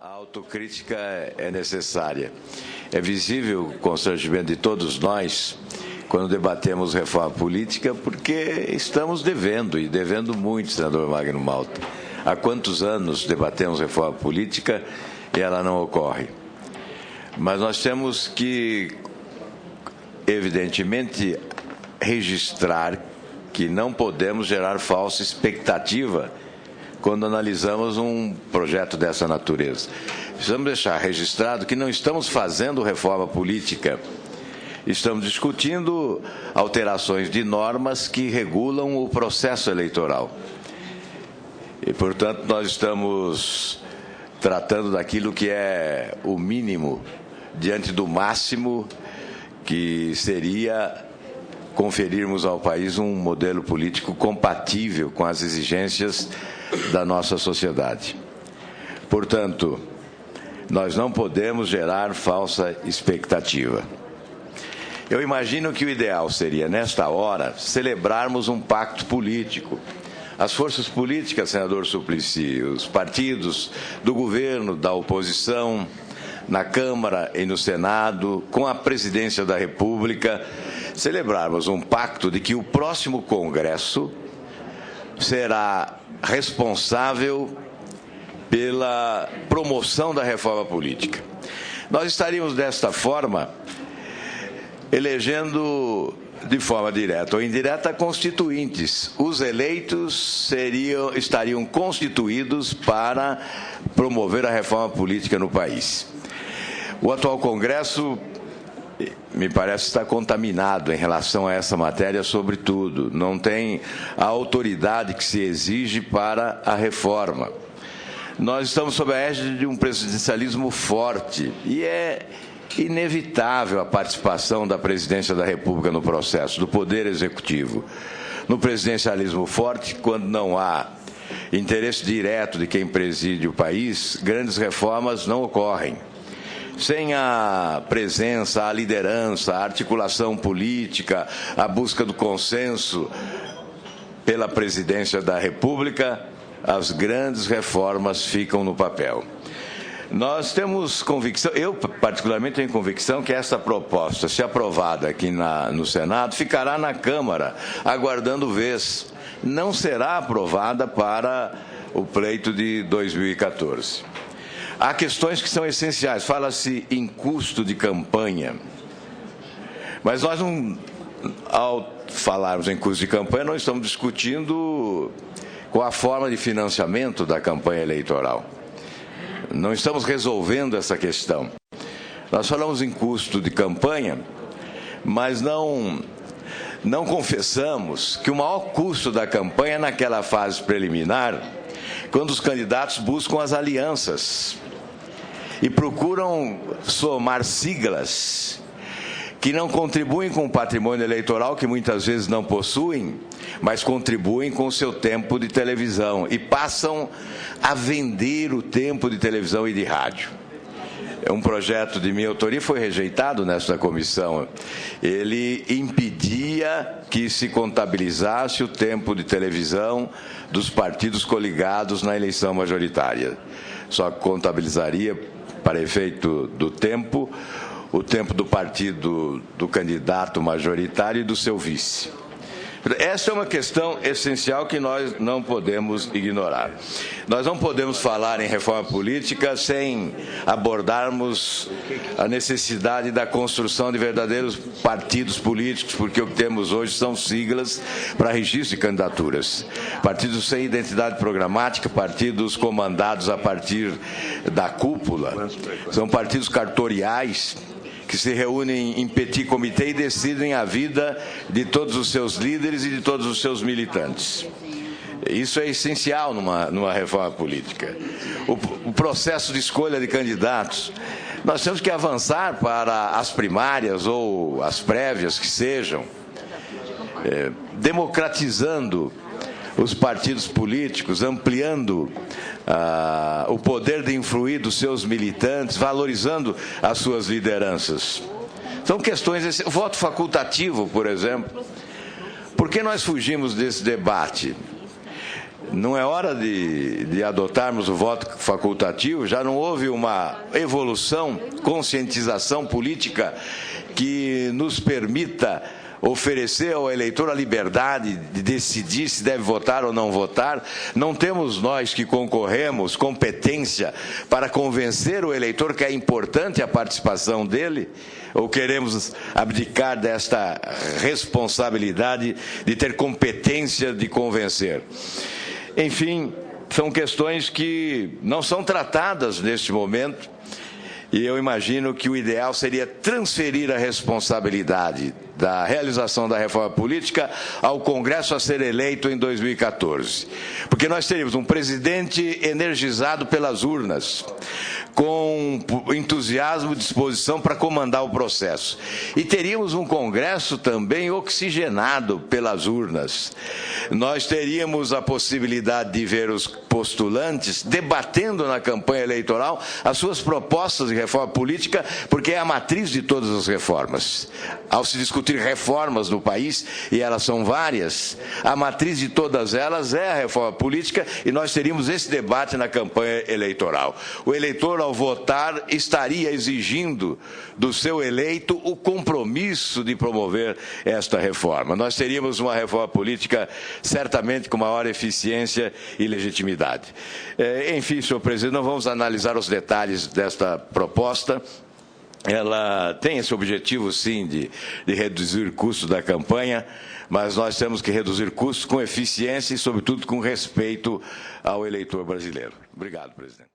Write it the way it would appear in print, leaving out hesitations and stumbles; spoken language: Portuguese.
A autocrítica é necessária. É visível o constrangimento de todos nós quando debatemos reforma política, porque estamos devendo, e devendo muito, senador Magno Malta. Há quantos anos debatemos reforma política e ela não ocorre? Mas nós temos que, evidentemente, registrar que não podemos gerar falsa expectativa quando analisamos um projeto dessa natureza. Precisamos deixar registrado que não estamos fazendo reforma política, estamos discutindo alterações de normas que regulam o processo eleitoral. E, portanto, nós estamos tratando daquilo que é o mínimo diante do máximo, que seria conferirmos ao país um modelo político compatível com as exigências da nossa sociedade. Portanto, nós não podemos gerar falsa expectativa. Eu imagino que o ideal seria, nesta hora, celebrarmos um pacto político. As forças políticas, senador Suplicy, os partidos do governo, da oposição, na Câmara e no Senado, com a presidência da República, celebrarmos um pacto de que o próximo Congresso será responsável pela promoção da reforma política. Nós estaríamos, desta forma, elegendo de forma direta ou indireta constituintes. Os eleitos estariam constituídos para promover a reforma política no país. O atual Congresso, me parece, está contaminado em relação a essa matéria, sobretudo. Não tem a autoridade que se exige para a reforma. Nós estamos sob a égide de um presidencialismo forte e é inevitável a participação da presidência da República no processo, do Poder Executivo. No presidencialismo forte, quando não há interesse direto de quem preside o país, grandes reformas não ocorrem. Sem a presença, a liderança, a articulação política, a busca do consenso pela presidência da República, as grandes reformas ficam no papel. Nós temos convicção, eu particularmente tenho convicção que essa proposta, se aprovada aqui no Senado, ficará na Câmara, aguardando vez. Não será aprovada para o pleito de 2014. Há questões que são essenciais. Fala-se em custo de campanha. Mas nós não, ao falarmos em custo de campanha, não estamos discutindo qual a forma de financiamento da campanha eleitoral. Não estamos resolvendo essa questão. Nós falamos em custo de campanha, mas não confessamos que o maior custo da campanha é naquela fase preliminar, quando os candidatos buscam as alianças e procuram somar siglas que não contribuem com o patrimônio eleitoral, que muitas vezes não possuem, mas contribuem com o seu tempo de televisão e passam a vender o tempo de televisão e de rádio. Um projeto de minha autoria foi rejeitado nesta comissão. Ele impedia que se contabilizasse o tempo de televisão dos partidos coligados na eleição majoritária. Só contabilizaria, para efeito do tempo, o tempo do partido do candidato majoritário e do seu vice. Essa é uma questão essencial que nós não podemos ignorar. Nós não podemos falar em reforma política sem abordarmos a necessidade da construção de verdadeiros partidos políticos, porque o que temos hoje são siglas para registro de candidaturas. Partidos sem identidade programática, partidos comandados a partir da cúpula, são partidos cartoriais, que se reúnem em petit comitê e decidem a vida de todos os seus líderes e de todos os seus militantes. Isso é essencial numa reforma política. O processo de escolha de candidatos, nós temos que avançar para as primárias ou as prévias que sejam, democratizando os partidos políticos, ampliando o poder de influir dos seus militantes, valorizando as suas lideranças. São questões... O voto facultativo, por exemplo. Por que nós fugimos desse debate? não é hora de adotarmos o voto facultativo? Já não houve uma evolução, conscientização política que nos permita oferecer ao eleitor a liberdade de decidir se deve votar ou não votar? Não temos nós que concorremos competência para convencer o eleitor que é importante a participação dele? Ou queremos abdicar desta responsabilidade de ter competência de convencer? Enfim, são questões que não são tratadas neste momento, e eu imagino que o ideal seria transferir a responsabilidade da realização da reforma política ao Congresso a ser eleito em 2014. Porque nós teríamos um presidente energizado pelas urnas, com entusiasmo e disposição para comandar o processo. E teríamos um Congresso também oxigenado pelas urnas. Nós teríamos a possibilidade de ver os postulantes debatendo na campanha eleitoral as suas propostas de reforma política, porque é a matriz de todas as reformas. Ao se discutir reformas no país, e elas são várias, a matriz de todas elas é a reforma política, e nós teríamos esse debate na campanha eleitoral. O eleitor, ao votar, estaria exigindo do seu eleito o compromisso de promover esta reforma. Nós teríamos uma reforma política certamente com maior eficiência e legitimidade. Enfim, senhor presidente, não vamos analisar os detalhes desta proposta. Ela tem esse objetivo, sim, de reduzir custos da campanha, mas nós temos que reduzir custos com eficiência e, sobretudo, com respeito ao eleitor brasileiro. Obrigado, presidente.